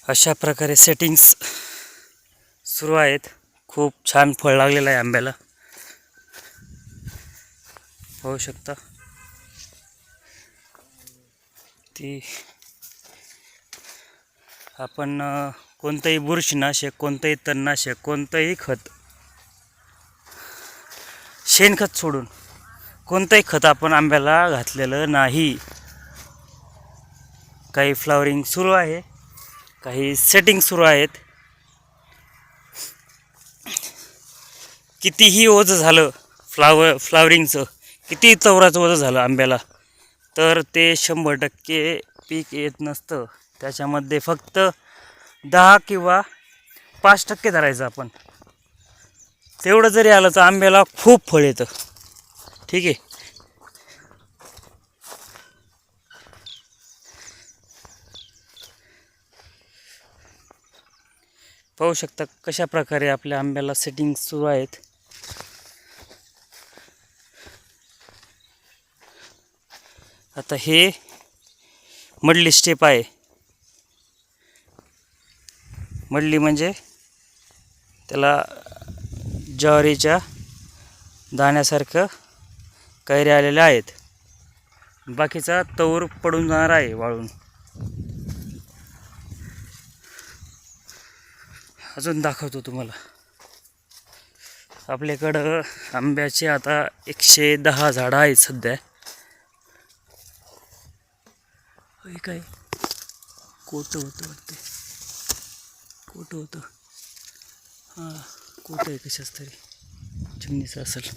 अशा प्रकारे सेटिंग्स सुरू आहेत. खूप छान फळ लागलेलं आहे आंब्याला, पाहू शकता. ती आपण कोणतंही बुरशीनाशक, कोणतंही तणनाशक, कोणतंही खत, शेणखत सोडून कोणतंही खत आपण आंब्याला घातलेलं नाही. काही फ्लावरिंग सुरू आहे, काही सेटिंग सुरू आहेत. कितीही ओझं झालं फ्लावरिंगचं, किती चौराचं ओझं झालं आंब्याला, तर ते 100% पीक येत नसतं. त्याच्यामध्ये फक्त 10 किंवा 5% धरायचं आपण. तेवढं जरी आलं तर आंब्याला खूप फळ येतं. ठीक आहे. पाहू शकता कशा प्रकारे आपल्या आंब्याला सेटिंग सुरू आहेत. आता हे मधली स्टेप आहे. मधली म्हणजे त्याला ज्वारीच्या दाण्यासारखं कैऱ्या आलेल्या आहेत. बाकीचा तवर पडून जाणार आहे वाळून. अजून दाखवतो तुम्हाला. आपल्याकडं आंब्याचे आता 110 झाडं आहेत सध्या. काय कोटं होतं वाटतं, कोटं होतं. हां, कोटं आहे कशाच तरी, चिमणीचं असेल.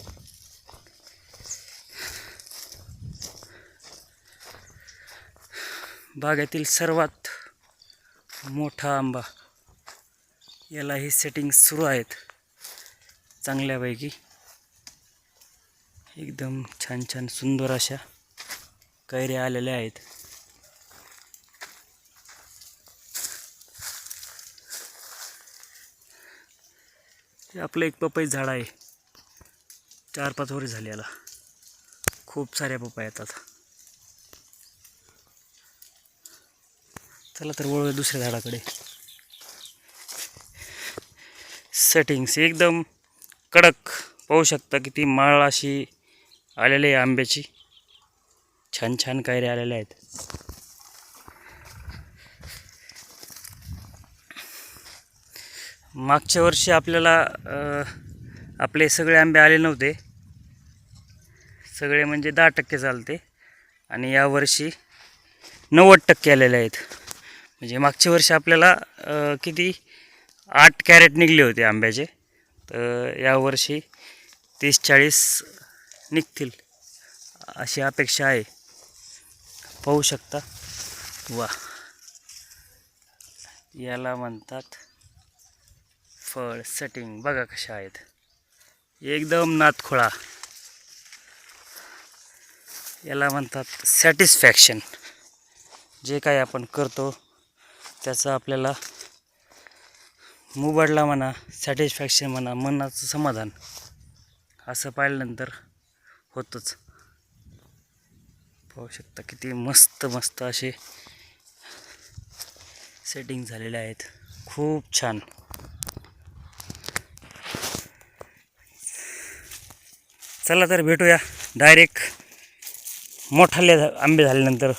बागेतील सर्वात मोठा आंबा, यालाही सेटिंग सुरू आहेत चांगल्यापैकी. एकदम छान छान सुंदर अशा कैऱ्या आलेल्या आहेत. हे आपलं एक पपई झाड आहे, 4-5 वर्ष झाली याला. खूप साऱ्या पपया येतात. चला तर वळूया दुसऱ्या झाडाकडे. सेटिंग्स एकदम कडक, पाहू शकता किती माळ अशी आलेली आहे आंब्याची. छान छान कैऱ्या आलेल्या आहेत. मागच्या वर्षी आपल्याला आपले सगळे आंबे आले नव्हते. सगळे म्हणजे 10% चालते, आणि यावर्षी 90% आलेले आहेत. म्हणजे मागच्या वर्षी आपल्याला किती 8 कॅरेट निघले होते आंब्याचे, तर यावर्षी 30-40 निघतील अशी अपेक्षा आहे. पाहू शकता. वा, याला म्हणतात फळ सेटिंग. बघा कशा आहेत, एकदम नातखोळा. याला म्हणतात सॅटिस्फॅक्शन. जे काही आपण करतो त्याचं आपल्याला मुबडला म्हणा, सॅटिस्फॅक्शन म्हणा, मनाचं समाधान, असं पाहिल्यानंतर होतंच. पाहू शकता किती मस्त मस्त असे सेटिंग झालेले आहेत. खूप छान. चला तर भेटूया डायरेक्ट मोठाले आंबे झाल्यानंतर.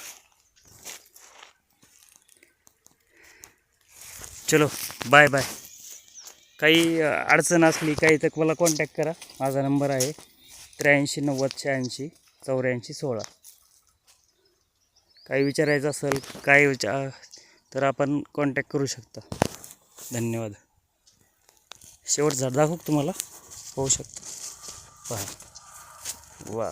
चलो बाय बाय. काही अडचण असली काही तर मला कॉन्टॅक्ट करा. माझा नंबर आहे 83 90 86 84 16. काही विचारायचं असेल, काय तर आपण कॉन्टॅक्ट करू शकता. धन्यवाद. शेवट झाड दाखवू तुम्हाला, पाहू शकता. पहा, वा.